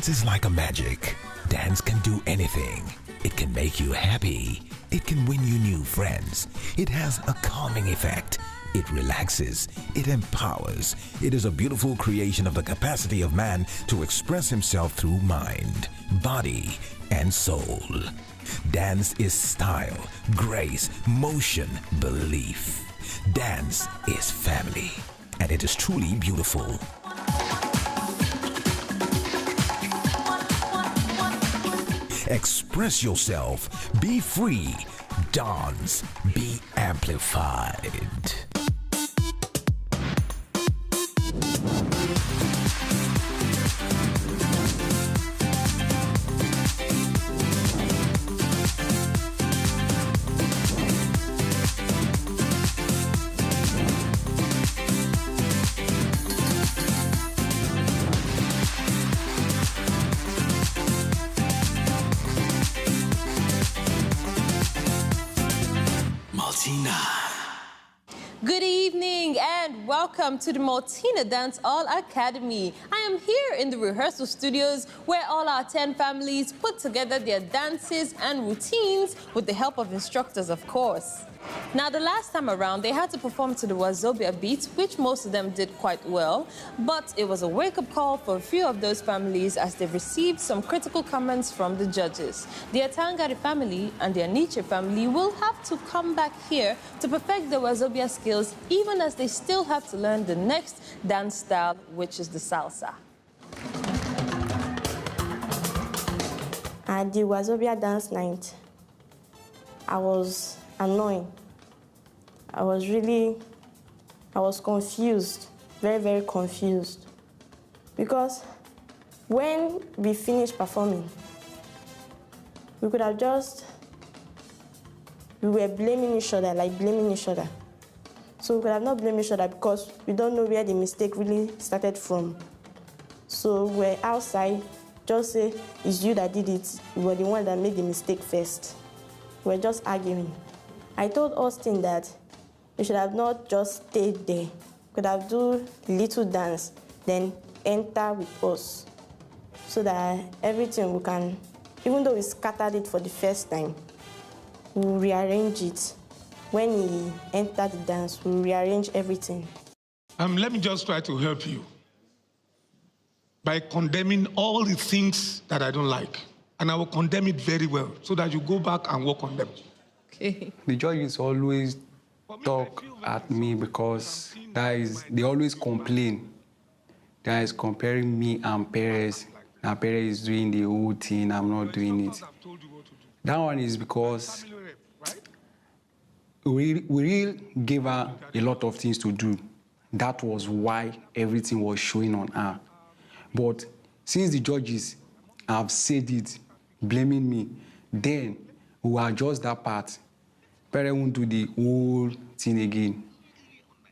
Dance is like a magic. Dance can do anything. It can make you happy. It can win you new friends. It has a calming effect. It relaxes. It empowers. It is a beautiful creation of the capacity of man to express himself through mind, body, and soul. Dance is style, grace, motion, belief. Dance is family, and it is truly beautiful. Express yourself. Be free. Dance. Be amplified. Good evening and welcome to the Maltina Dance All Academy. I am here in the rehearsal studios where all our 10 families put together their dances and routines with the help of instructors, of course. Now, the last time around, they had to perform to the WAZOBIA beat, which most of them did quite well. But it was a wake-up call for a few of those families as they received some critical comments from the judges. The Atangari family and the Aniche family will have to come back here to perfect their WAZOBIA skills, even as they still have to learn the next dance style, which is the salsa. At the WAZOBIA dance night, I was annoyed. I was confused, very, very confused. Because when we finished performing, we could have we were blaming each other, So we could have not blamed each other because we don't know where the mistake really started from. So we're outside, just say, it's you that did it. You were the one that made the mistake first. We're just arguing. I told Austin that we should have not just stayed there. We could have do little dance, then enter with us. So that everything we can, even though we scattered it for the first time, we'll rearrange it. When he entered the dance, we'll rearrange everything. Let me just try to help you by condemning all the things that I don't like. And I will condemn it very well so that you go back and work on them. Okay. The judges always talk at me because they always complain. Guys comparing me and Perez. Now Perez is doing the whole thing, I'm not doing it. That one is because we really gave her a lot of things to do. That was why everything was showing on her. But since the judges have said it, blaming me, then we will adjust that part. Perez won't do the whole thing again.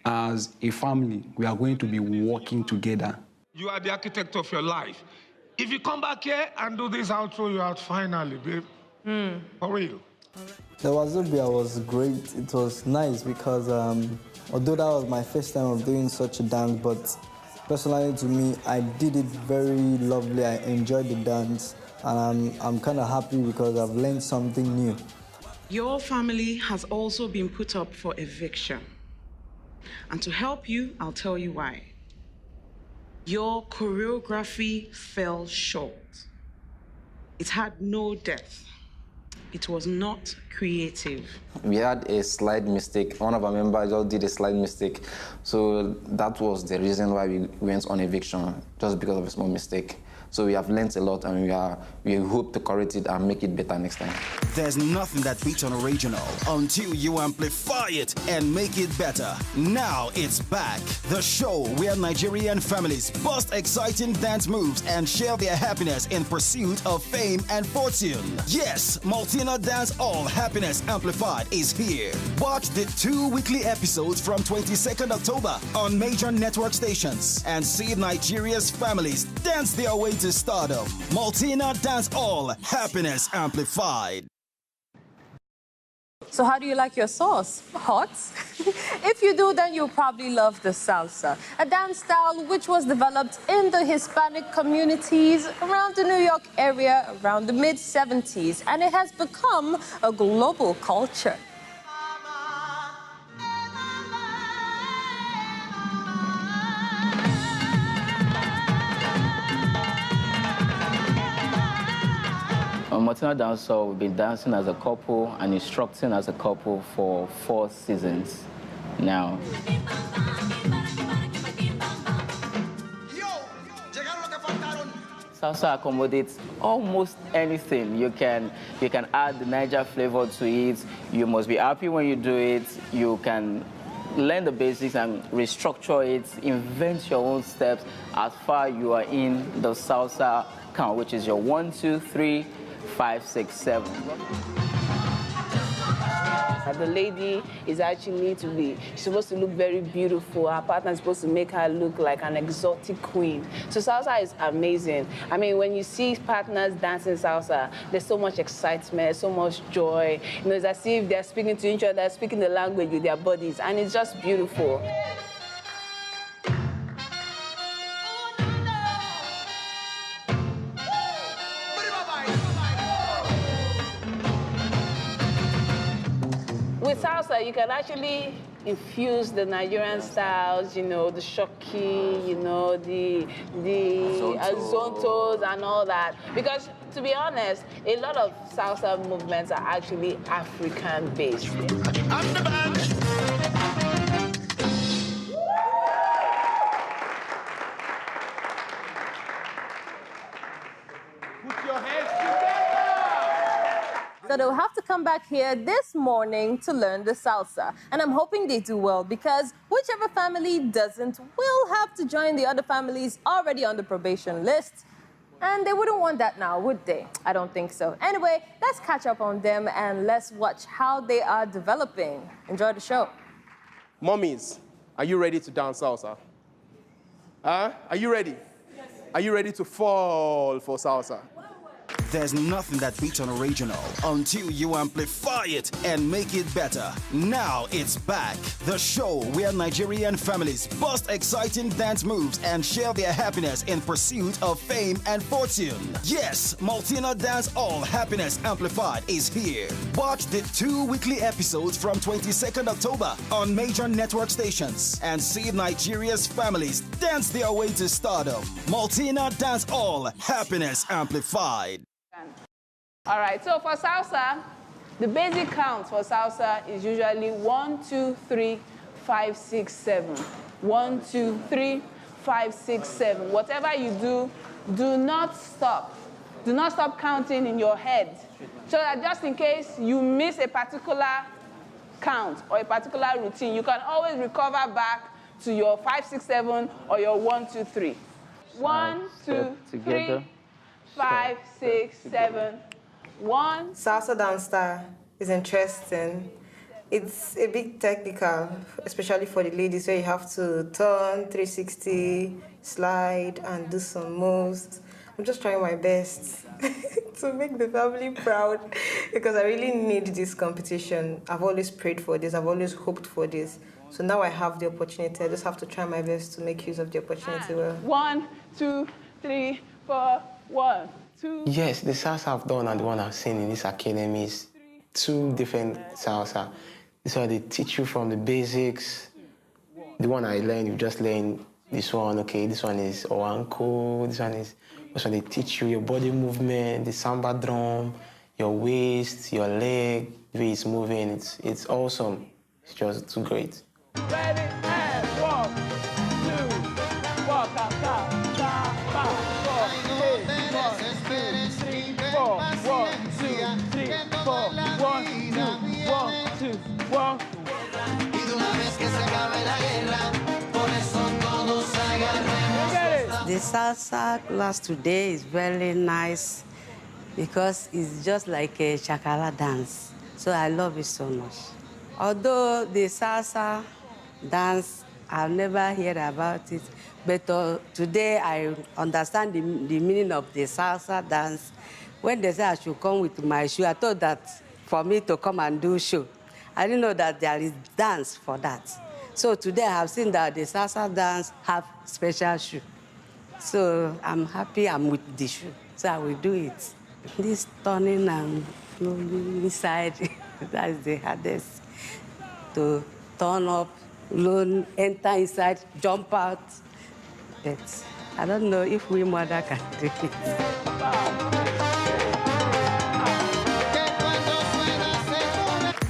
As a family, we are going to be working together. You are the architect of your life. If you come back here and do this, I'll throw you out finally, babe. For real. The WAZOBIA was great. It was nice because although that was my first time of doing such a dance, but personally to me, I did it very lovely. I enjoyed the dance, and I'm kind of happy because I've learned something new. Your family has also been put up for eviction. And to help you, I'll tell you why. Your choreography fell short. It had no depth. It was not creative. We had a slight mistake. One of our members just did a slight mistake. So that was the reason why we went on eviction, just because of a small mistake. So we have learned a lot, and we hope to correct it and make it better next time. There's nothing that beats an original until you amplify it and make it better. Now it's back. The show where Nigerian families bust exciting dance moves and share their happiness in pursuit of fame and fortune. Yes, Maltina Dance All Happiness Amplified is here. Watch the 2 weekly episodes from 22nd October on major network stations and see Nigeria's families dance their way to stardom. Maltina Dance All Happiness Amplified. So how do you like your sauce? Hot? If you do, then you'll probably love the salsa, a dance style which was developed in the Hispanic communities around the New York area around the mid-70s, and it has become a global culture. On Maltina Dancehall, we've been dancing as a couple and instructing as a couple for 4 seasons now. Salsa accommodates almost anything. You can add the Niger flavor to it. You must be happy when you do it. You can learn the basics and restructure it, invent your own steps as far you are in the salsa count, which is your 1, 2, 3, 5, 6, 7. The lady is actually she's supposed to look very beautiful. Her partner is supposed to make her look like an exotic queen. So salsa is amazing. I mean, when you see partners dancing salsa, there's so much excitement, so much joy. You know, it's as if they're speaking to each other, speaking the language with their bodies, and it's just beautiful. With salsa, you can actually infuse the Nigerian styles, you know, the shoki, you know, the zontos and all that. Because, to be honest, a lot of salsa movements are actually African-based. Put your hands together! So they'll have to come back here this morning to learn the salsa. And I'm hoping they do well, because whichever family doesn't will have to join the other families already on the probation list. And they wouldn't want that now, would they? I don't think so. Anyway, let's catch up on them and let's watch how they are developing. Enjoy the show. Mommies, are you ready to dance salsa? Are you ready? Yes. Are you ready to fall for salsa? There's nothing that beats an original until you amplify it and make it better. Now it's back. The show where Nigerian families bust exciting dance moves and share their happiness in pursuit of fame and fortune. Yes, Maltina Dance All Happiness Amplified is here. Watch the 2 weekly episodes from 22nd October on major network stations and see Nigeria's families dance their way to stardom. Maltina Dance All Happiness Amplified. All right, so for salsa, the basic count for salsa is usually 1, 2, 3, 5, 6, 7. 1, 2, 3, 5, 6, 7. Whatever you do, do not stop. Do not stop counting in your head. So that just in case you miss a particular count or a particular routine, you can always recover back to your 5, 6, 7 or your 1, 2, 3. 1, 2, 3, 5, 6, 7. 1. Salsa dance style is interesting. It's a bit technical, especially for the ladies, where you have to turn 360, slide, and do some moves. I'm just trying my best to make the family proud, because I really need this competition. I've always prayed for this. I've always hoped for this. So now I have the opportunity. I just have to try my best to make use of the opportunity well. 1, 2, 3, 4, 1, 2. Yes, the salsa I've done and the one I've seen in this academy is 2 different salsa. This one they teach you from the basics. The one I learned, you just learn this one, okay, this one is Oanko, this one they teach you your body movement, the samba drum, your waist, your leg, the way it's moving. It's awesome. It's just too great. Ready, and 1, 2, walk out, down, 4, 1, 2, 3, 4, 1, 2, 1, 2, 1. The salsa class today is very nice because it's just like a chakala dance. So I love it so much. Although the salsa dance, I've never heard about it, but today I understand the meaning of the salsa dance. When they say I should come with my shoe, I thought that for me to come and do show. I didn't know that there is dance for that. So today I have seen that the salsa dance have special shoe. So I'm happy I'm with the shoe. So I will do it. This turning and flowing inside, that's the hardest. To turn up, enter inside, jump out. But I don't know if we mother can do it.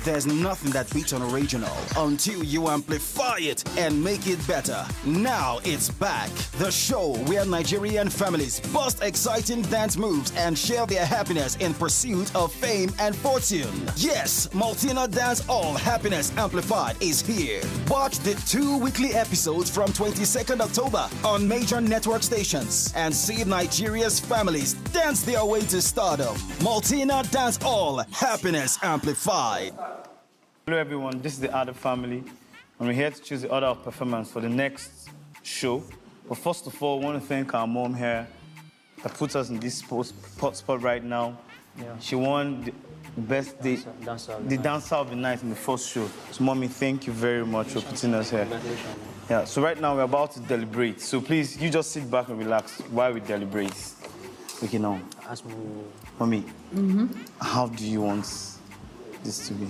There's nothing that beats an original until you amplify it and make it better. Now it's back. The show where Nigerian families bust exciting dance moves and share their happiness in pursuit of fame and fortune. Yes, Maltina Dance All Happiness Amplified is here. Watch the 2 weekly episodes from 22nd October on major network stations and see Nigeria's families dance their way to stardom. Maltina Dance All Happiness Amplified. Hello everyone, this is the other family, and we're here to choose the order of performance for the next show. But first of all, I want to thank our mom here that puts us in this spot right now. Yeah. She won the best day, the dancer of the night in the first show. So mommy, thank you very much for putting us here. Yeah, so right now we're about to deliberate. So please, you just sit back and relax while we deliberate. Okay, now, ask me. Mommy, how do you want this to be?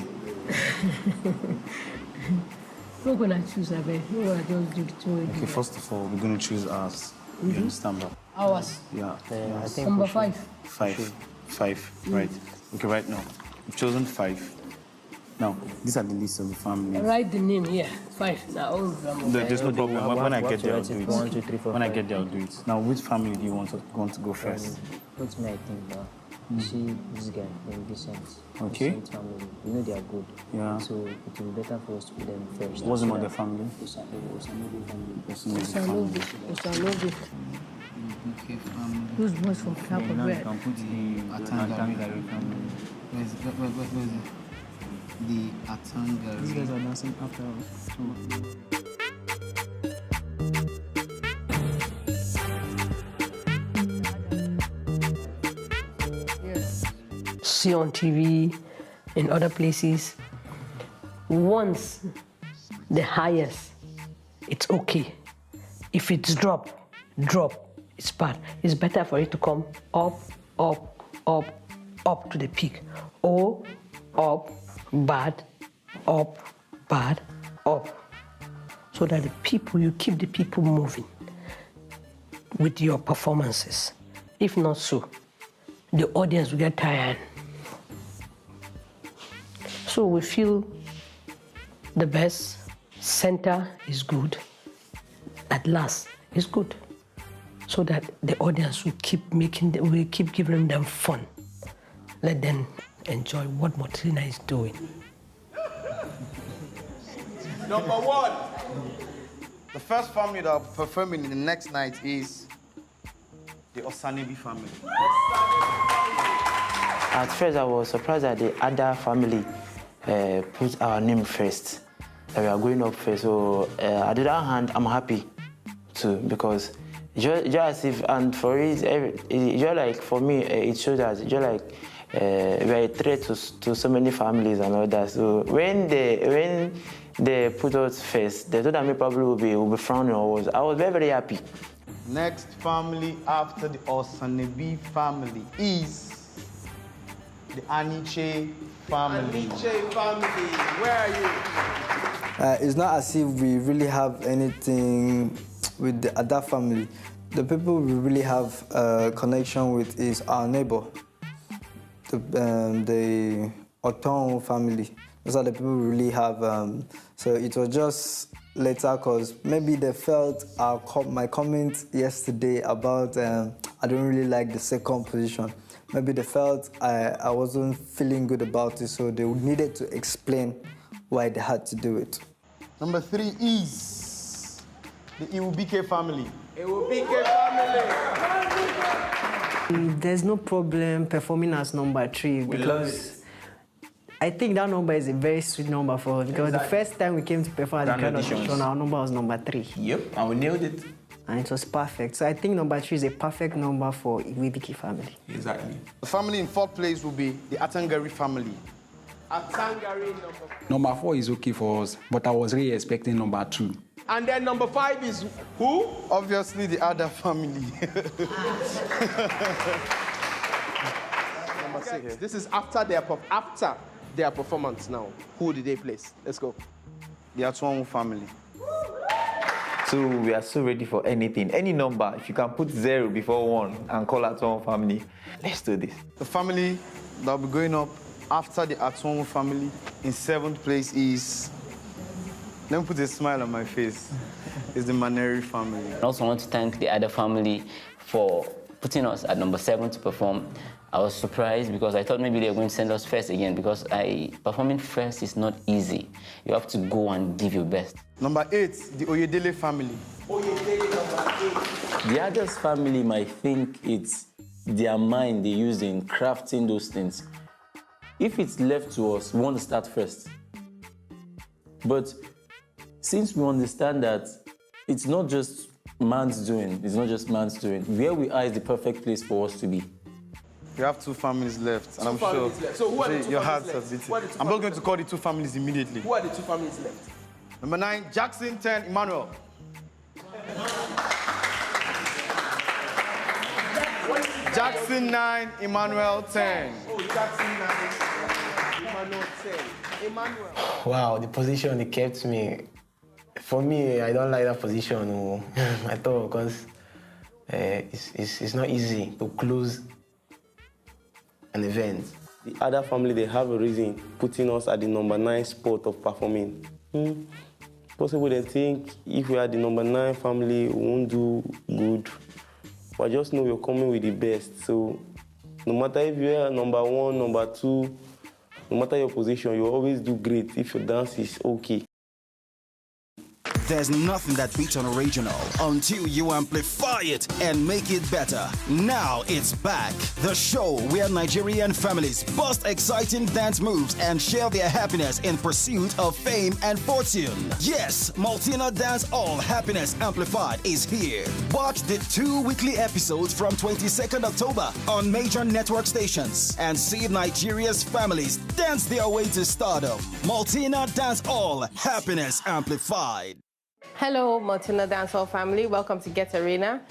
We're gonna choose a bit. We're gonna just do the two. Okay, first of all, we're gonna choose ours. You understand that? Ours? Yeah. I think number 5. 5, right. Okay, right now, we've chosen 5. Now, these are the list of the families. Write the name here. 5. Now, there's no problem. When I get there, I'll do it. 1, 2, 3, 4, when I get there, I'll do it. Now, which family do you want to go first? What's my thing now? You see this guy, Vincent. Okay. Vincent family. You know they are good. Yeah. So it will be better for us to put them first. What's the other family? Osanovic. Who's boys from Cap of Red? You can put the Atangari family. Where's the Atangari? These guys are dancing after us. See on TV, in other places. Once the highest, it's okay. If it's drop, it's bad. It's better for it to come up, up, up, up to the peak. Or up, bad, up, up. So that the people, you keep the people moving with your performances. If not so, the audience will get tired. So we feel the best center is good, at last is good, so that the audience will keep giving them fun. Let them enjoy what Maltina is doing. Number 1, the first family that will be performing in the next night is the Osanebi family. At first, I was surprised that the other family put our name first, that we are going up first. So on the other hand, I'm happy too, because just as if, and for it, just like for me, it shows that just like we are a threat to so many families and all that. So when they put us first, they thought that me probably will be frowning. I was very, very happy. Next family after the Osanebi family is the Aniche family. Aniche family, where are you? It's not as if we really have anything with the other family. The people we really have a connection with is our neighbor, the Oton family. Those are the people we really have. So it was just later because maybe they felt my comment yesterday about I don't really like the second position. Maybe they felt I wasn't feeling good about it, so they needed to explain why they had to do it. Number 3 is the Iwubike family. Iwubike family! There's no problem performing as number 3 because I think that number is a very sweet number for us because the first time we came to perform at the Grand Audition, our number was number 3. Yep, and we nailed it. And it was perfect. So I think number 3 is a perfect number for Iwubike family. Exactly. The family in 4th place will be the Atangari family. Atangari Number 4 is okay for us, but I was really expecting number 2. And then number 5 is who? Obviously, the other family. Number 6. This is after their performance now. Who did they place? Let's go. The Atuamu family. So we are so ready for anything. Any number, if you can put 0 before 1 and call Atuamu family, let's do this. The family that will be going up after the Atuamu family in 7th place is, let me put a smile on my face, is the Maneri family. I also want to thank the other family for putting us at number 7 to perform. I was surprised because I thought maybe they were going to send us first again because performing first is not easy. You have to go and give your best. Number 8, the Oyedele family. Oyedele number 8. The others family might think it's their mind they use in crafting those things. If it's left to us, we want to start first. But since we understand that it's not just man's doing, where we are is the perfect place for us to be. We have 2 families left, and I'm sure So who are the 2 your families hearts left? are beating. I'm not going to call the 2 families immediately. Who are the 2 families left? Number 9, Jackson 10, Emmanuel. Jackson 9, Emmanuel 10. Oh, Jackson 9, Emmanuel 10. Emmanuel. Wow, the position they kept me. For me, I don't like that position at all because it's not easy to close an event. The other family, they have a reason putting us at the number 9 spot of performing. Possible they think if we are the number 9 family, we won't do good. But just know we're coming with the best. So no matter if you are number 1, number 2, no matter your position, you always do great if your dance is okay. There's nothing that beats an original until you amplify it and make it better. Now it's back. The show where Nigerian families bust exciting dance moves and share their happiness in pursuit of fame and fortune. Yes, Maltina Dance All Happiness Amplified is here. Watch the 2 weekly episodes from 22nd October on major network stations and see Nigeria's families dance their way to stardom. Maltina Dance All Happiness Amplified. Hello, Maltina Dancehall family. Welcome to Get Arena.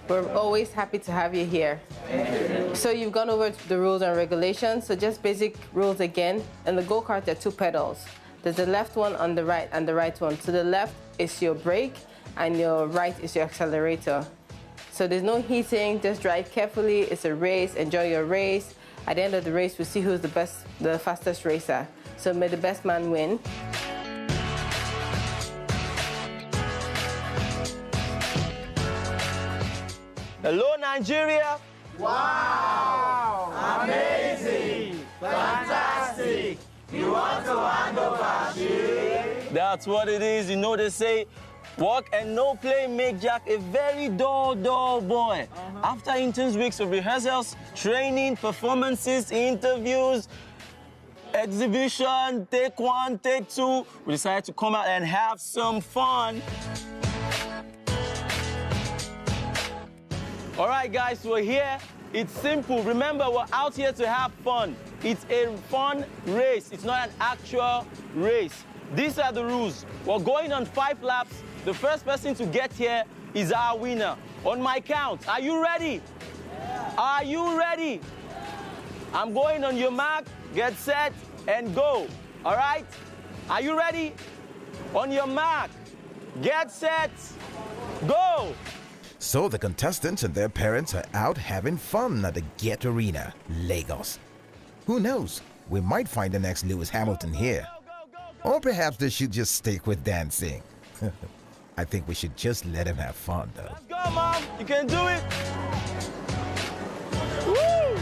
We're always happy to have you here. So you've gone over the rules and regulations. So just basic rules again. In the go-kart, there are 2 pedals. There's the left one on the right and the right one. To the left is your brake and your right is your accelerator. So there's no heating. Just drive carefully. It's a race. Enjoy your race. At the end of the race, we'll see who's the fastest racer. So may the best man win. Hello, Nigeria. Wow! Amazing! Fantastic! You want to hand over shit? That's what it is. You know they say, work and no play make Jack a very dull boy. After intense weeks of rehearsals, training, performances, interviews, exhibition, take 1, take 2, we decided to come out and have some fun. All right, guys, we're here. It's simple. Remember, we're out here to have fun. It's a fun race. It's not an actual race. These are the rules. We're going on 5 laps. The first person to get here is our winner. On my count, are you ready? Yeah. Are you ready? I'm going on your mark, get set, and go. All right? Are you ready? On your mark, get set, go. So the contestants and their parents are out having fun at the Get Arena, Lagos. Who knows? We might find the next Lewis Hamilton here. Or perhaps they should just stick with dancing. I think we should just let him have fun, though. Let's go, Mom. You can do it. Woo!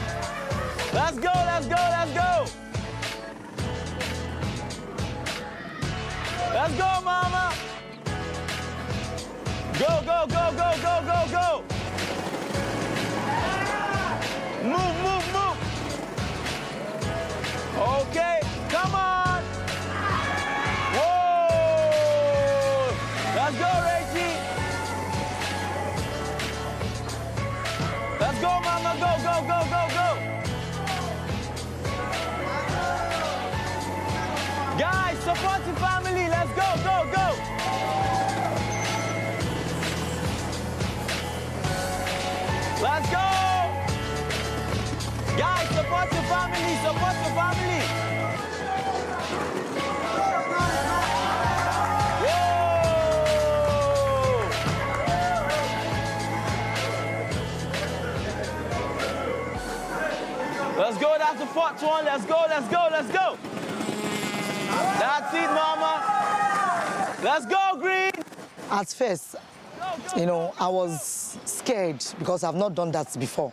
Let's go, let's go, let's go. Let's go, Mama. Go, go, go, go, go, go, go. Move, move, move. Okay, come on. Whoa. Let's go, Reggie. Let's go, Mama. Go, go, go, go, go. support your family. Let's go, go, go. Let's go. Guys, support your family, support your family. Let's go, that's the fourth one. Let's go, let's go, let's go. That's it, mama. Let's go, Green. At first, you know, I was scared because I've not done that before.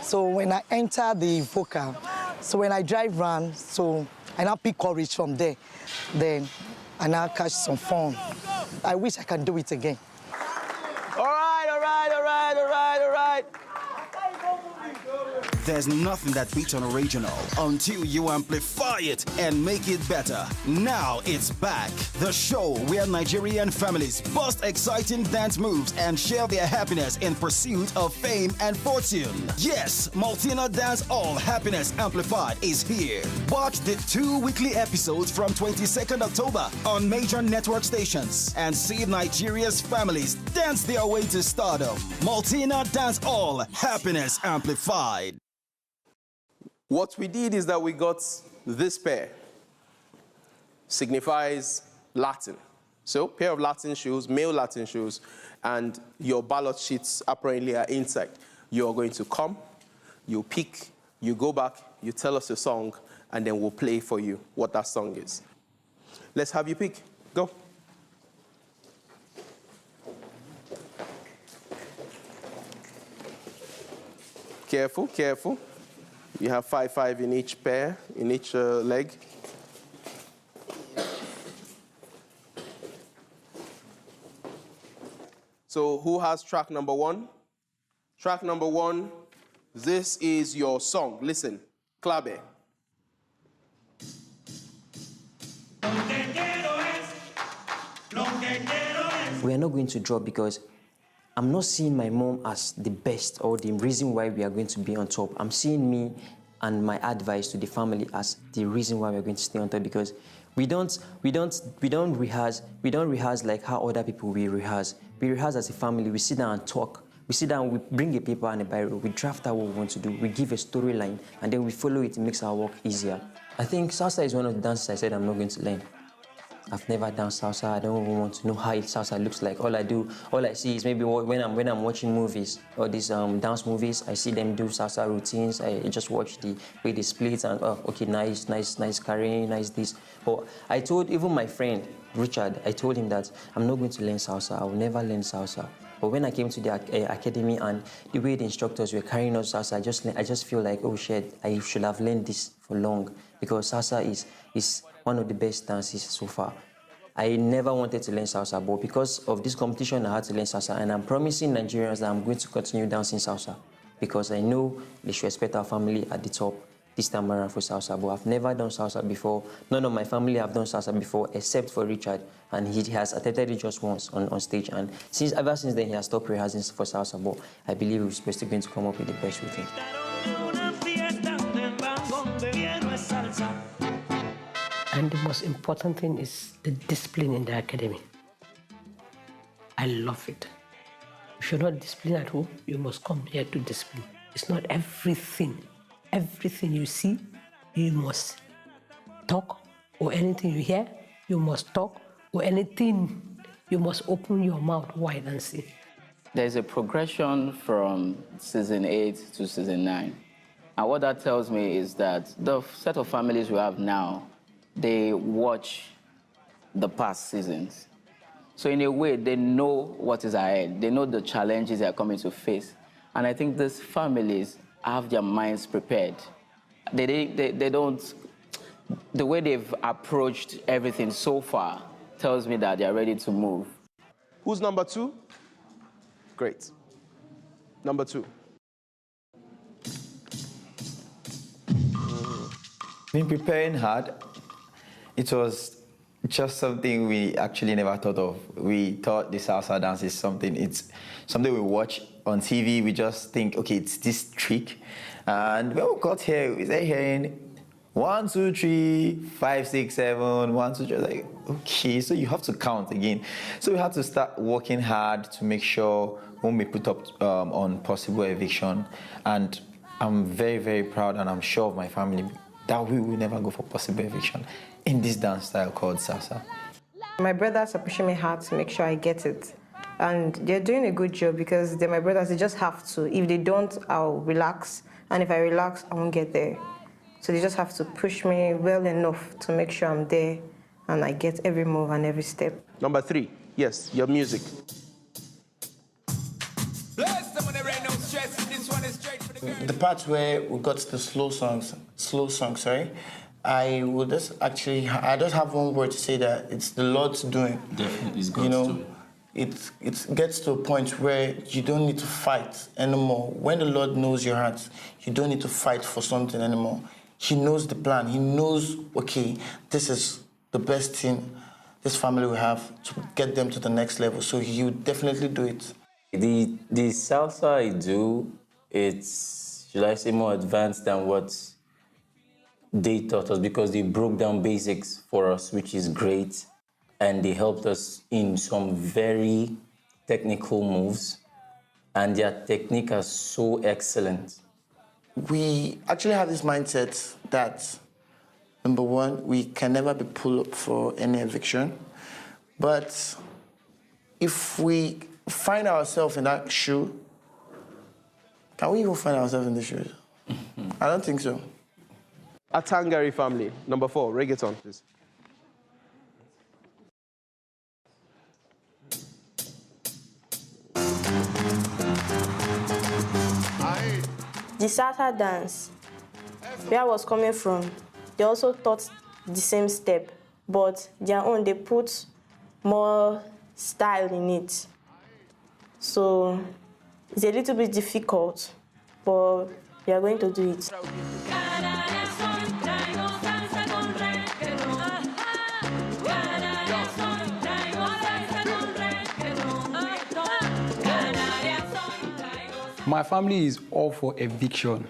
So when I enter the vocal, so when I drive around, so I now pick courage from there. Then I now catch some fun. I wish I can do it again. All right, all right, all right, all right, all right. There's nothing that beats an original until you amplify it and make it better. Now it's back. The show where Nigerian families bust exciting dance moves and share their happiness in pursuit of fame and fortune. Yes, Maltina Dance All Happiness Amplified is here. Watch the 2 weekly episodes from 22nd October on major network stations and see Nigeria's families dance their way to stardom. Maltina Dance All Happiness Amplified. What we did is that we got this pair. Signifies Latin. So, pair of Latin shoes, male Latin shoes, and your ballot sheets apparently are inside. You're going to come, you pick, you go back, you tell us a song, and then we'll play for you what that song is. Let's have you pick. Go. Careful, careful. You have 5-5 in each pair, in each leg. So who has track number 1? Track number 1, this is your song. Listen, clave. We are not going to drop because I'm not seeing my mom as the best or the reason why we are going to be on top. I'm seeing me and my advice to the family as the reason why we're going to stay on top, because we don't rehearse like how other people will rehearse. We rehearse as a family. We sit down and talk. We sit down, we bring a paper and a biro, we draft out what we want to do, we give a storyline, and then we follow it. It makes our work easier. I think salsa is one of the dances I said I'm not going to learn. I've never done salsa. I don't even want to know how salsa looks like. All I see is maybe when I'm watching movies or these dance movies, I see them do salsa routines. I just watch the way they split and okay, nice carrying, nice this. But I told even my friend Richard, I told him that I'm not going to learn salsa. I will never learn salsa. But when I came to the academy and the way the instructors were carrying us salsa, I just feel like, oh shit, I should have learned this for long, because salsa is one of the best dances so far. I never wanted to learn salsa, but because of this competition, I had to learn salsa, and I'm promising Nigerians that I'm going to continue dancing salsa, because I know they should expect our family at the top this time around for salsa. But I've never done salsa before. None of my family have done salsa before, except for Richard, and he has attempted it just once on stage, and ever since then he has stopped rehearsing for salsa. But I believe we're supposed to going to come up with the best routine. And the most important thing is the discipline in the academy. I love it. If you're not disciplined at home, you must come here to discipline. It's not everything. Everything you see, you must talk, or anything you hear, you must talk, or anything, you must open your mouth wide and say. There's a progression from season 8 to season 9. And what that tells me is that the set of families we have now, they watch the past seasons. So in a way, they know what is ahead. They know the challenges they are coming to face. And I think these families have their minds prepared. They don't, the way they've approached everything so far tells me that they're ready to move. Who's number 2? Great. Number 2. Been preparing hard. It was just something we actually never thought of. We thought the salsa dance is something, it's something we watch on TV. We just think, okay, it's this trick. And when we got here, we started hearing 1, 2, 3, 5, 6, 7, 1, 2, 3. Like, okay, so you have to count again. So we had to start working hard to make sure when we put up on possible eviction. And I'm very, very proud, and I'm sure of my family that we will never go for possible eviction in this dance style called salsa. My brothers are pushing me hard to make sure I get it. And they're doing a good job because they're my brothers, they just have to. If they don't, I'll relax. And if I relax, I won't get there. So they just have to push me well enough to make sure I'm there and I get every move and every step. Number 3, yes, your music. The part where we got the slow songs, sorry, I just have one word to say that it's the Lord's doing. Definitely, it's God's doing. It gets to a point where you don't need to fight anymore. When the Lord knows your heart, you don't need to fight for something anymore. He knows the plan. He knows, okay, this is the best thing this family will have to get them to the next level. So he would definitely do it. The salsa I do, it's, should I say, more advanced than what they taught us because they broke down basics for us, which is great. And they helped us in some very technical moves. And their technique is so excellent. We actually have this mindset that, number one, we can never be pulled up for any eviction. But if we find ourselves in that shoe, can we even find ourselves in the shoes? I don't think so. Atangari family, number 4, reggaeton, please. The salsa dance, where I was coming from, they also taught the same step, but their own, they put more style in it. So it's a little bit difficult, but we are going to do it. My family is all for eviction.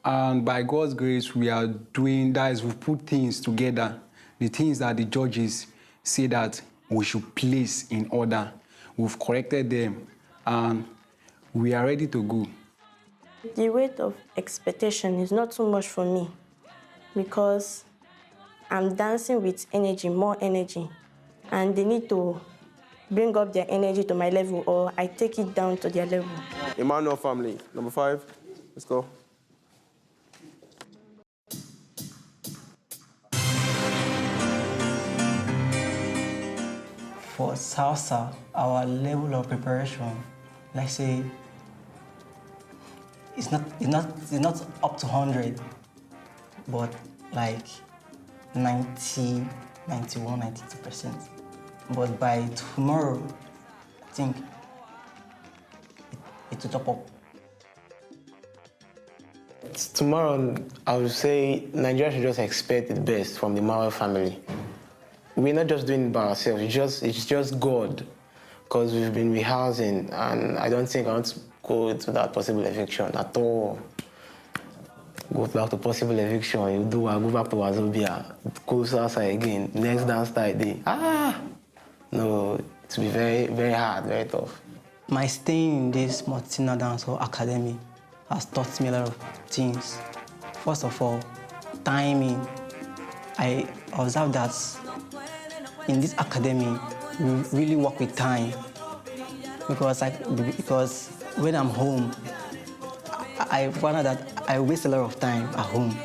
And by God's grace, we are doing that is we put things together, the things that the judges say that we should place in order. We've corrected them, and we are ready to go. The weight of expectation is not too much for me because I'm dancing with energy, more energy, and they need to bring up their energy to my level or I take it down to their level. Emmanuel family, number 5, let's go. For salsa, our level of preparation, let's say, it's not up to 100, but like 90, 91, 92%. But by tomorrow, I think it will top up. Tomorrow, I would say Nigeria should just expect the best from the Mao family. We're not just doing it by ourselves, it's just God. Because we've been rehearsing, and I don't think I want to go to that possible eviction at all. Go back to possible eviction, I go back to WAZOBIA, go salsa again, next dance day. No, it will be very, very hard, very tough. My staying in this Maltina Dancehall Academy has taught me a lot of things. First of all, timing. I observed that in this academy, we really work with time. Because when I'm home, I found out that I waste a lot of time at home.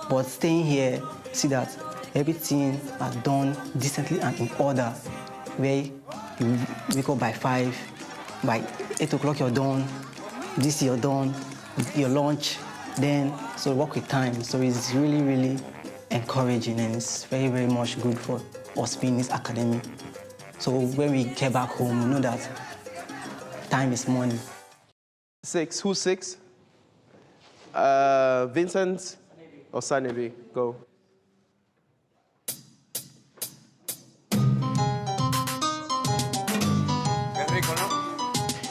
But staying here, see that everything is done decently and in order. Where you wake up by 5, by 8 o'clock you're done, this you're done, your lunch, then, so work with time. So it's really, really encouraging and it's very, very much good for us being in this academy. So when we get back home, we know that time is money. 6, who's 6? Vincent or Sanevi, go.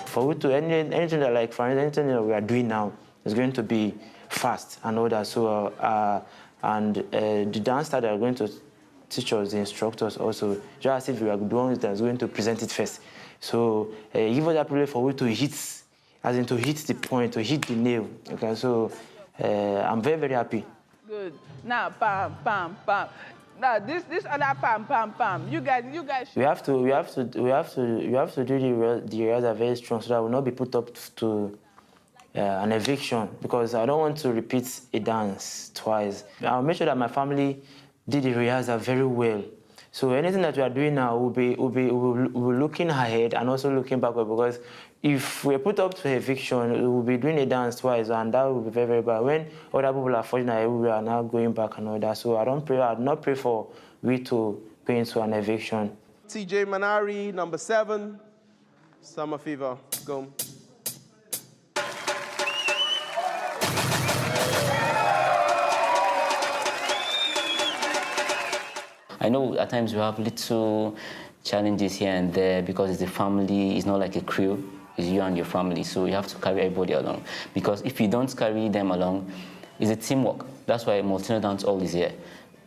For we to anything that, like, for anything that we are doing now is going to be fast and all that. So And the dance that they are going to teach us, the instructors also, just as if we are the ones that's going to present it first. So give us that privilege for we to hit, as in to hit the point, to hit the nail. Okay, so I'm very, very happy. Good. Now, pam, pam, pam. Now, this other pam, pam, pam. You guys. We have to do the rehearsal very strong so that we'll not be put up to an eviction, because I don't want to repeat a dance twice. I'll make sure that my family did the rehearsal very well. So anything that we are doing now will be looking ahead and also looking backward, because if we're put up to eviction, we will be doing a dance twice, and that will be very, very bad. When other people are fortunate, we are now going back and all that. So I'd not pray for we to go into an eviction. TJ Manari, number 7, Summer Fever, go. I know at times we have little challenges here and there because it's a family, it's not like a crew, it's you and your family, so you have to carry everybody along. Because if you don't carry them along, it's a teamwork. That's why Maltina Dance Hall is here.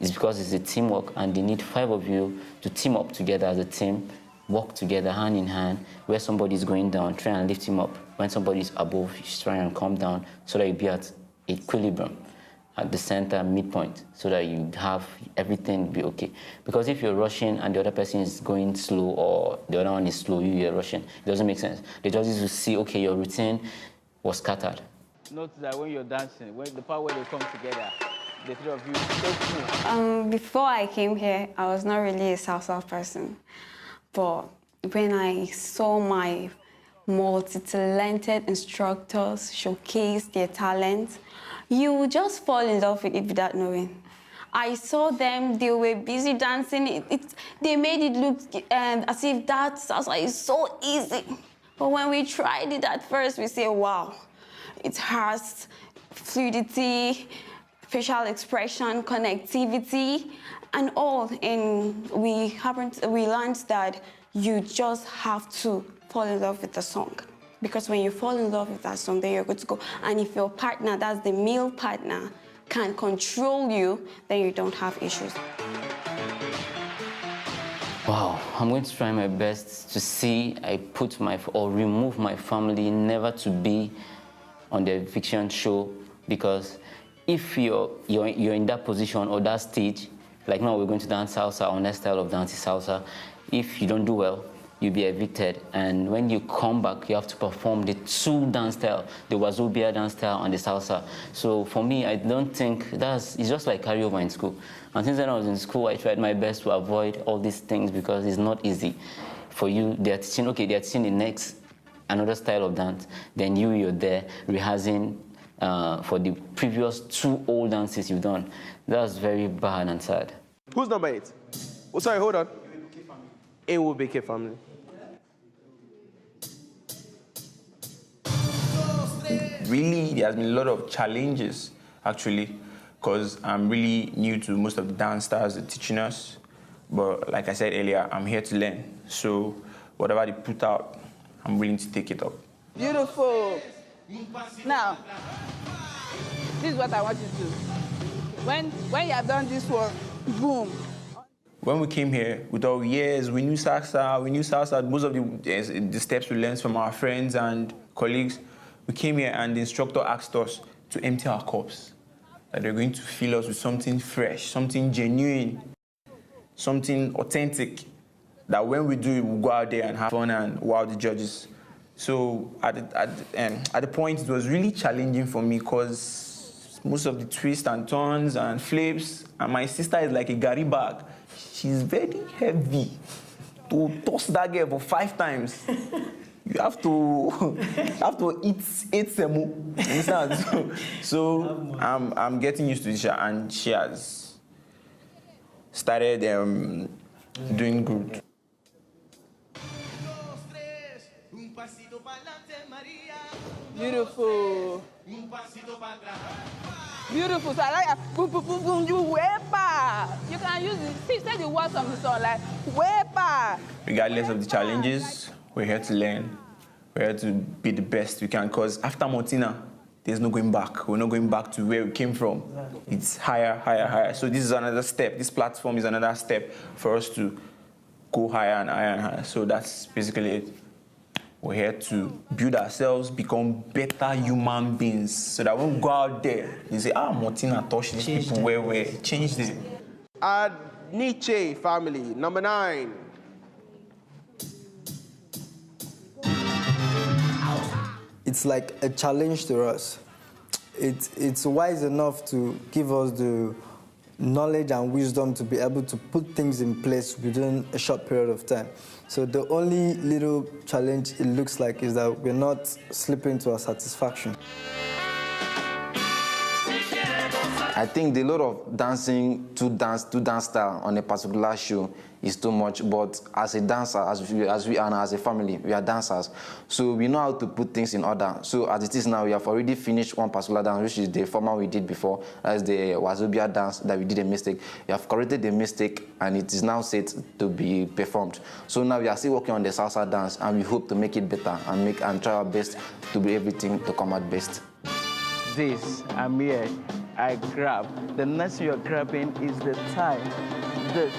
It's because it's a teamwork and they need 5 of you to team up together as a team, work together hand in hand. Where somebody's going down, try and lift him up. When somebody's above, you try and come down so that you be at equilibrium, at the center, midpoint, so that you have everything be okay. Because if you're rushing and the other person is going slow or the other one is slow, you're rushing, it doesn't make sense. The judges will see, okay, your routine was scattered. Note that when you're dancing, when the part where they come together, the 3 of you. Before I came here, I was not really a salsa person. But when I saw my multi-talented instructors showcase their talent, you just fall in love with it without knowing. I saw them, they were busy dancing. They made it look as if that salsa is so easy. But when we tried it at first, we say, wow, it has fluidity, facial expression, connectivity, and all. And we learned that you just have to fall in love with the song. Because when you fall in love with that song, then you're good to go. And if your partner, that's the male partner, can control you, then you don't have issues. Wow, I'm going to try my best to see I put or remove my family never to be on the eviction show, because if you're in that position or that stage, like now we're going to dance salsa, our next style of dance is salsa, if you don't do well, you'll be evicted. And when you come back, you have to perform the 2 dance style, the WAZOBIA dance style and the salsa. So for me, I don't think it's just like carryover in school. And since when I was in school, I tried my best to avoid all these things because it's not easy. For you, they're teaching the next, another style of dance. Then you're there rehearsing for the previous 2 old dances you've done. That's very bad and sad. Who's number 8? Oh, sorry, hold on. Awobike family. Really, there has been a lot of challenges, actually, because I'm really new to most of the dance styles they're teaching us. But like I said earlier, I'm here to learn. So whatever they put out, I'm willing to take it up. Beautiful. Now, this is what I want you to do. When you have done this one, boom. When we came here, we thought, yes, we knew salsa, most of the steps we learned from our friends and colleagues. We came here and the instructor asked us to empty our cups, that they're going to fill us with something fresh, something genuine, something authentic, that when we do it, we'll go out there and have fun and wow the judges. So at the point, it was really challenging for me because most of the twists and turns and flips, and my sister is like a Gary bag. She's very heavy. To toss that girl for 5 times, you have to eat 8 semo. Understand? So I'm getting used to this, and she has started doing good. Beautiful. Beautiful. So I like boom, boom, boom, boom. You wepa. You can use it. See, say the words of the song like wepa. Regardless of the challenges, we're here to learn. We're here to be the best we can. Because after Maltina, there's no going back. We're not going back to where we came from. It's higher, higher, higher. So this is another step. This platform is another step for us to go higher and higher and higher. So that's basically it. We're here to build ourselves, become better human beings, so that when we go out there, they say, Maltina touched these people where we changed it. Nietzsche family, number 9. It's like a challenge to us. It's wise enough to give us the knowledge and wisdom to be able to put things in place within a short period of time. So the only little challenge it looks like is that we're not slipping to our satisfaction. I think the load of dancing to dance style on a particular show is too much, but as a dancer, as we are now, as a family, we are dancers. So we know how to put things in order. So as it is now, we have already finished one particular dance, which is the former we did before. That's the WAZOBIA dance that we did a mistake. We have corrected the mistake, and it is now set to be performed. So now we are still working on the salsa dance, and we hope to make it better and try our best to do everything to come out best. This, I'm here, I grab. The next you're grabbing is the tie. This.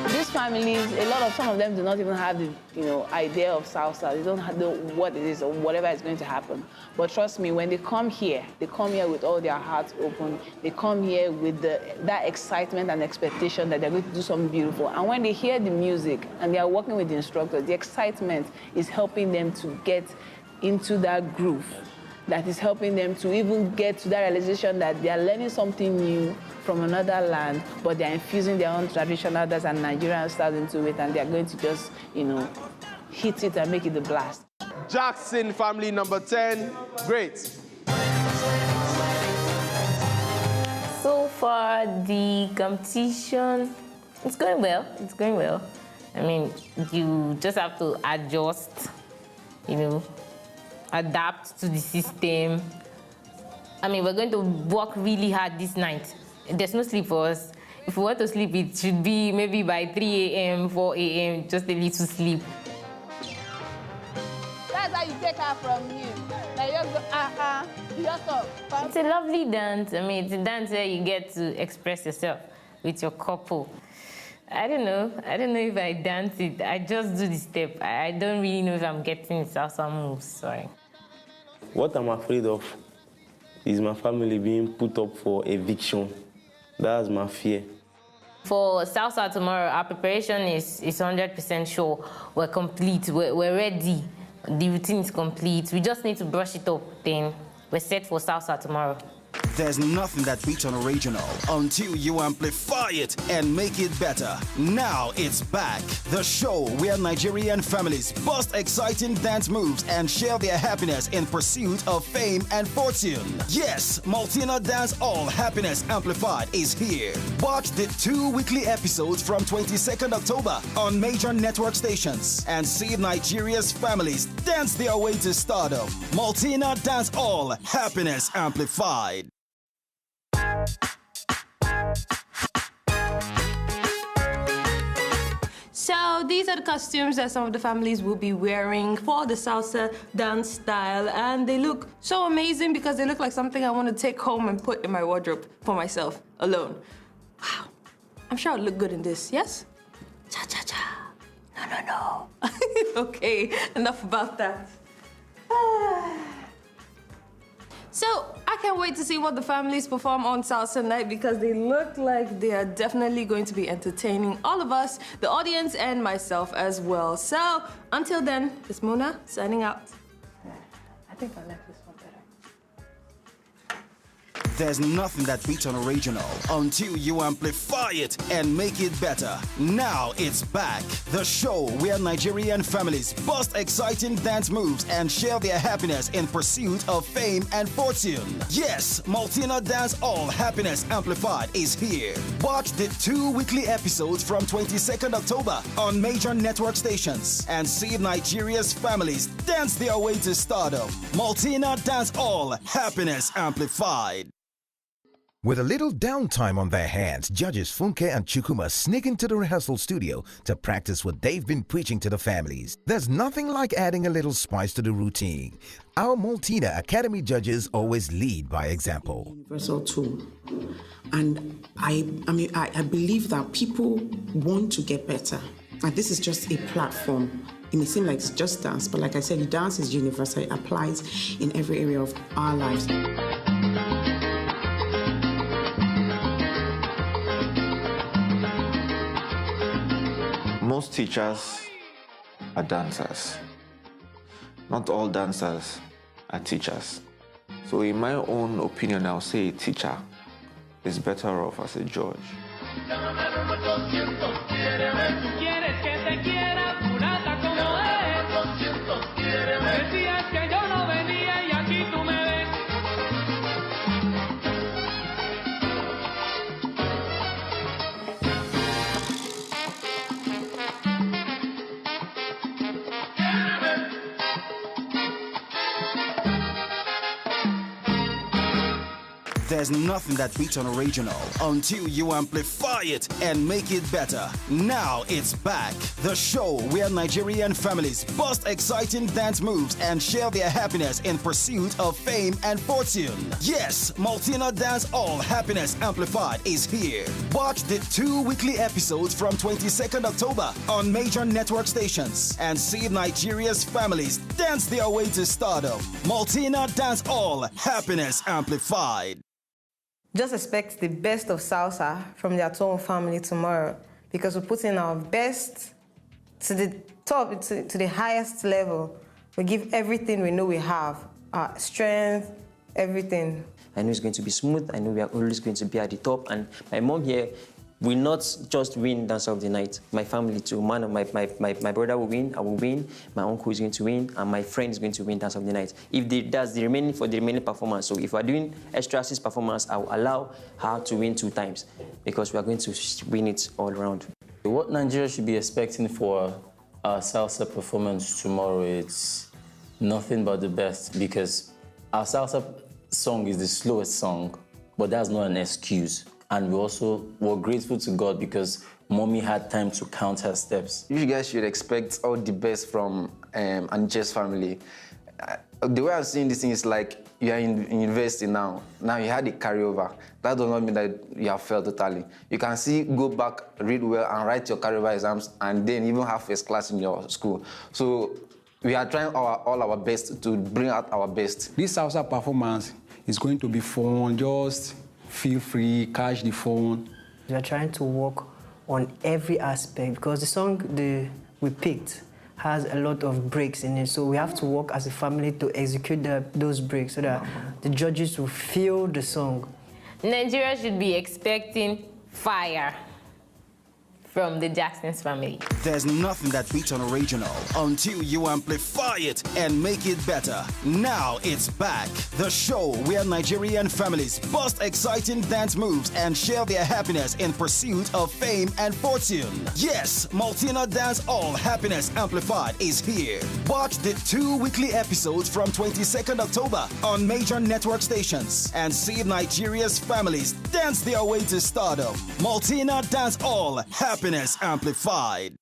These families, some of them do not even have the idea of salsa. They don't know what it is or whatever is going to happen. But trust me, when they come here with all their hearts open. They come here with that excitement and expectation that they're going to do something beautiful. And when they hear the music and they are working with the instructor, the excitement is helping them to get into that groove. That is helping them to even get to that realization that they are learning something new from another land, but they are infusing their own traditional dance and Nigerian styles into it, and they are going to just, hit it and make it a blast. Jackson family, number 10. Great. So far, the competition, it's going well. It's going well. I mean, you just have to adjust, adapt to the system. I mean, we're going to work really hard this night. There's no sleep for us. If we want to sleep, it should be maybe by 3 a.m., 4 a.m., just a little sleep. That's how you take her from you. Now you just go, you just go. It's a lovely dance. I mean, it's a dance where you get to express yourself with your couple. I don't know if I dance it. I just do the step. I don't really know if I'm getting the salsa moves, sorry. What I'm afraid of is my family being put up for eviction. That's my fear. For salsa tomorrow, our preparation is 100% sure. We're complete, we're ready. The routine is complete. We just need to brush it up, then we're set for salsa tomorrow. There's nothing that beats an original until you amplify it and make it better. Now it's back. The show where Nigerian families bust exciting dance moves and share their happiness in pursuit of fame and fortune. Yes, Maltina Dance All Happiness Amplified is here. Watch the 2 weekly episodes from 22nd October on major network stations and see Nigeria's families dance their way to stardom. Maltina Dance All Happiness Amplified. So these are the costumes that some of the families will be wearing for the salsa dance style, and they look so amazing because they look like something I want to take home and put in my wardrobe for myself alone. Wow, I'm sure I'll look good in this, yes? Cha-cha-cha. No. Okay, enough about that. So, I can't wait to see what the families perform on Salsa Night because they look like they are definitely going to be entertaining all of us, the audience, and myself as well. So, until then, it's Mona signing out. I think I like this one better. There's nothing that beats an original until you amplify it and make it better. Now it's back. The show where Nigerian families bust exciting dance moves and share their happiness in pursuit of fame and fortune. Yes, Maltina Dance All Happiness Amplified is here. Watch the 2 weekly episodes from 22nd October on major network stations and see Nigeria's families dance their way to stardom. Maltina Dance All Happiness Amplified. With a little downtime on their hands, Judges Funke and Chukwuma sneak into the rehearsal studio to practice what they've been preaching to the families. There's nothing like adding a little spice to the routine. Our Maltina Academy judges always lead by example. Universal tool. And I believe that people want to get better. And this is just a platform. It may seem like it's just dance, but like I said, dance is universal. It applies in every area of our lives. Most teachers are dancers. Not all dancers are teachers. So in my own opinion, I'll say a teacher is better off as a judge. There's nothing that beats an original until you amplify it and make it better. Now it's back. The show where Nigerian families bust exciting dance moves and share their happiness in pursuit of fame and fortune. Yes, Maltina Dance All Happiness Amplified is here. Watch the 2 weekly episodes from 22nd October on major network stations and see Nigeria's families dance their way to stardom. Maltina Dance All Happiness Amplified. Just expect the best of salsa from the Atomo family tomorrow, because we're putting our best to the top, to the highest level. We give everything we know we have, our strength, everything. I know it's going to be smooth. I know we are always going to be at the top. And my mom here will not just win Dance of the Night. My family too. My brother will win, I will win, my uncle is going to win, and my friend is going to win Dance of the Night. If that's the remaining for the remaining performance. So if we're doing extra 6 performance, I will allow her to win 2 times because we are going to win it all around. What Nigeria should be expecting for our salsa performance tomorrow, it's nothing but the best, because our salsa song is the slowest song, but that's not an excuse. And we're grateful to God because Mommy had time to count her steps. You guys should expect all the best from Judges family. The way I'm seeing this thing is like you are in university now. Now you had a carryover. That does not mean that you have failed totally. You can go back, read well, and write your carryover exams, and then even have first class in your school. So we are trying all our best to bring out our best. This salsa performance is going to be fun. Just feel free, catch the phone. We are trying to work on every aspect because the song we picked has a lot of breaks in it. So we have to work as a family to execute those breaks so that the judges will feel the song. Nigeria should be expecting fire from the Jackson's family. There's nothing that beats an original until you amplify it and make it better. Now it's back. The show where Nigerian families bust exciting dance moves and share their happiness in pursuit of fame and fortune. Yes, Maltina Dance All Happiness Amplified is here. Watch the 2 weekly episodes from 22nd October on major network stations and see Nigeria's families dance their way to stardom. Maltina Dance All Happiness Amplified.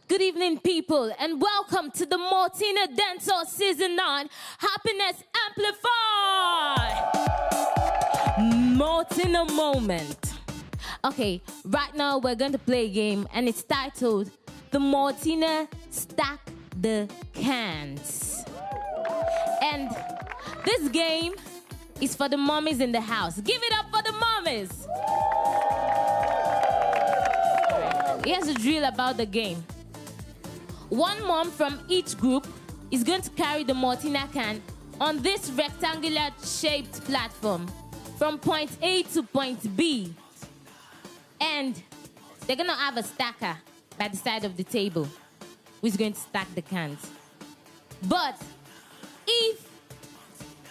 Good evening, people, and welcome to the Maltina Dancehall Season 9 Happiness Amplified. Maltina moment. Okay, right now we're going to play a game, and it's titled The Maltina Stack the Cans. And this game is for the mommies in the house. Give it up for the mommies. Here's a drill about the game. One mom from each group is going to carry the Maltina can on this rectangular shaped platform from point A to point B. And they're going to have a stacker by the side of the table who's going to stack the cans. But if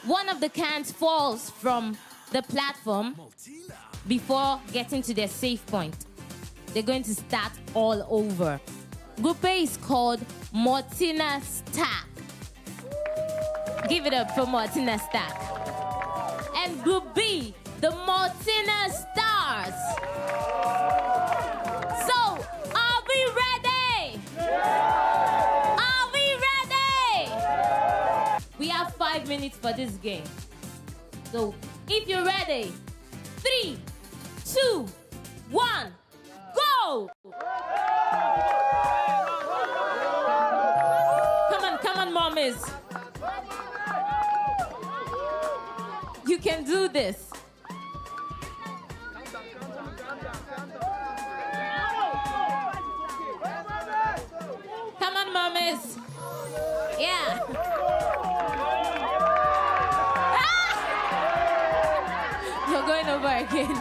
one of the cans falls from the platform before getting to their safe point, they're going to start all over. Group A is called Maltina Stack. Give it up for Maltina Stack. And Group B the Maltina Stars. So, are we ready? Are we ready? We have 5 minutes for this game. So, if you're ready, 3, 2, 1, go! Come on, mommies. You can do this. Come on, mommies. Yeah. Ah! You're going over again.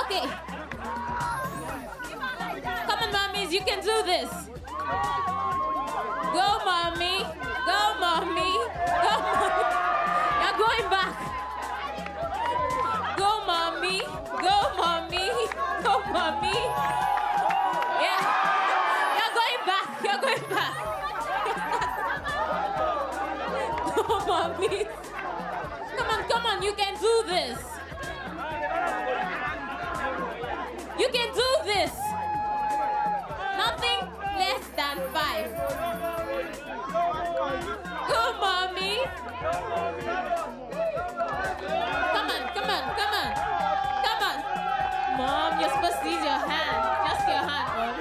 Okay. Come on, mommies, you can do this. Go, mommy. Go, mommy. Go, mommy. You're going back. Go, mommy. Go, mommy. Go, mommy. Yeah. You're going back. You're going back. Go, mommy. Come on. You can do this. You can do this. Nothing less than 5. Go, mommy. Come on. Mom, you're supposed to use your hand. Just your hand, Mom.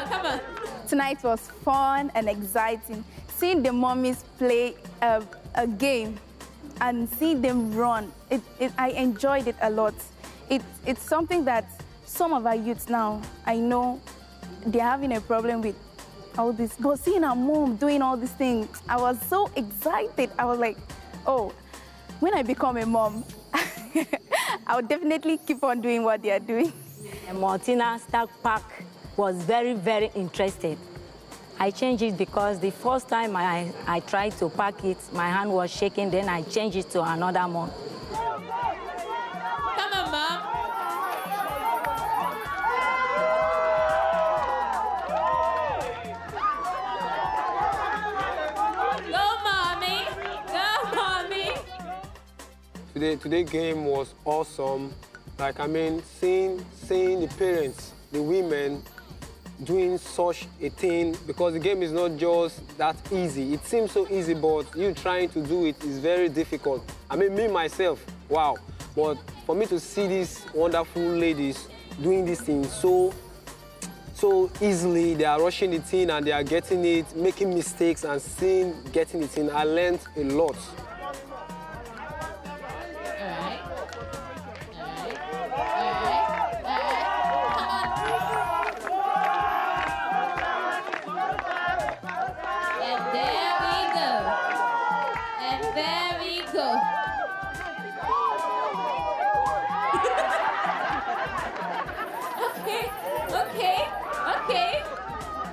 Come on. Tonight was fun and exciting. Seeing the mommies play a game and seeing them run, I enjoyed it a lot. It's something that some of our youths now, I know they're having a problem with all this. But seeing our mom doing all these things, I was so excited. I was like, oh, when I become a mom, I'll definitely keep on doing what they are doing. And Maltina Stack Pack was very, very interested. I changed it because the first time I tried to pack it, my hand was shaking, then I changed it to another one. Come on, Mom. Go, Mommy. Go, Mommy. Today game was awesome. Like, I mean, seeing the parents, the women, doing such a thing, because the game is not just that easy. It seems so easy, but you trying to do it is very difficult. I mean, me, myself, wow. But for me to see these wonderful ladies doing this thing so easily, they are rushing the thing and they are getting it, making mistakes and getting it in, I learned a lot. Okay.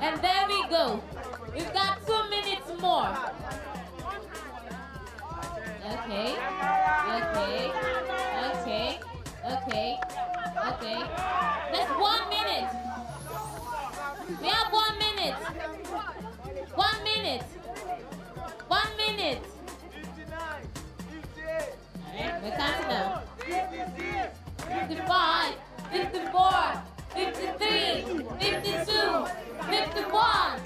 And there we go. We've got 2 minutes more. Okay. That's 1 minute. We have 1 minute. 1 minute. 1 minute. All right, we're counting now. 55, 54, 53, 52, 51.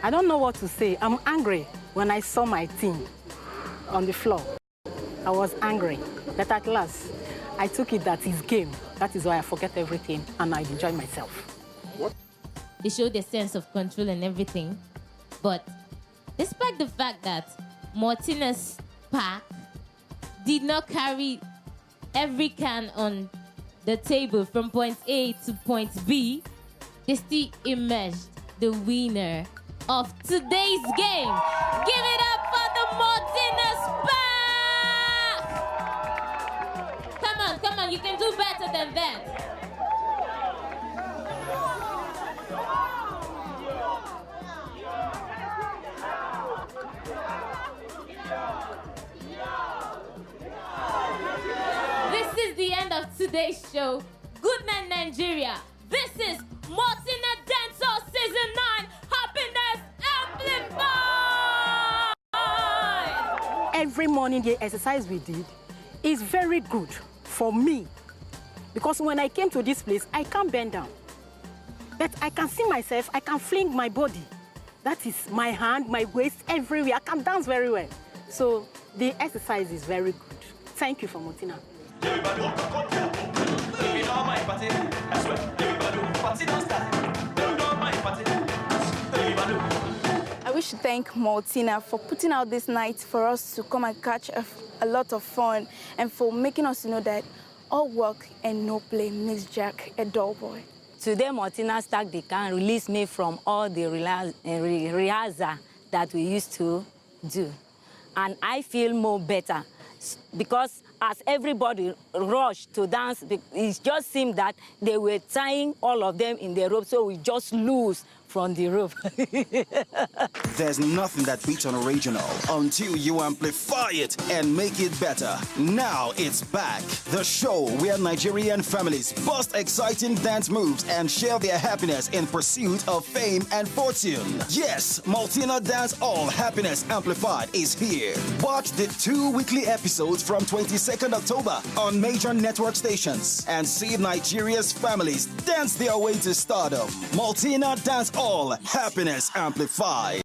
I don't know what to say. I'm angry when I saw my team on the floor. I was angry, but at last, I took it that it's game. That is why I forget everything and I enjoy myself. They showed a sense of control and everything, but despite the fact that Maltina's pack did not carry every can on the table from point A to point B, they still emerged the winner of today's game. Give it up for the Maltina's pack! Come on, you can do better than that. the end of today's show. Good night, Nigeria. This is Maltina Dancehall Season 9 Happiness Amplified. Every morning, the exercise we did is very good for me. Because when I came to this place, I can't bend down. But I can see myself, I can fling my body. That is my hand, my waist, everywhere. I can dance very well. So the exercise is very good. Thank you for Maltina. I wish to thank Maltina for putting out this night for us to come and catch a lot of fun and for making us know that all work and no play makes Jack a dull boy. Today, Maltina Stack the Can released me from all the rehearsal that we used to do. And I feel more better because as everybody rushed to dance, it just seemed that they were tying all of them in the rope, so we just lose from the rope. There's nothing that beats an original until you amplify it and make it better. Now it's back. The show where Nigerian families bust exciting dance moves and share their happiness in pursuit of fame and fortune. Yes, Maltina Dance All Happiness Amplified is here. Watch the 2 weekly episodes from 22nd October on major network stations and see Nigeria's families dance their way to stardom. Maltina Dance All Happiness Amplified.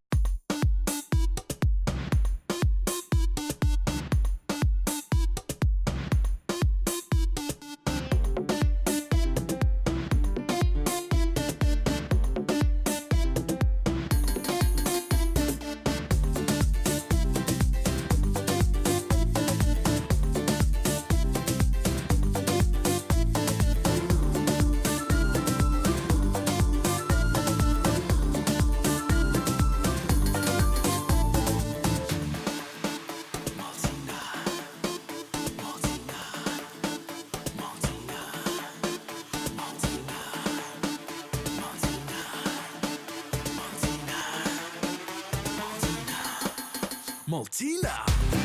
Maltina.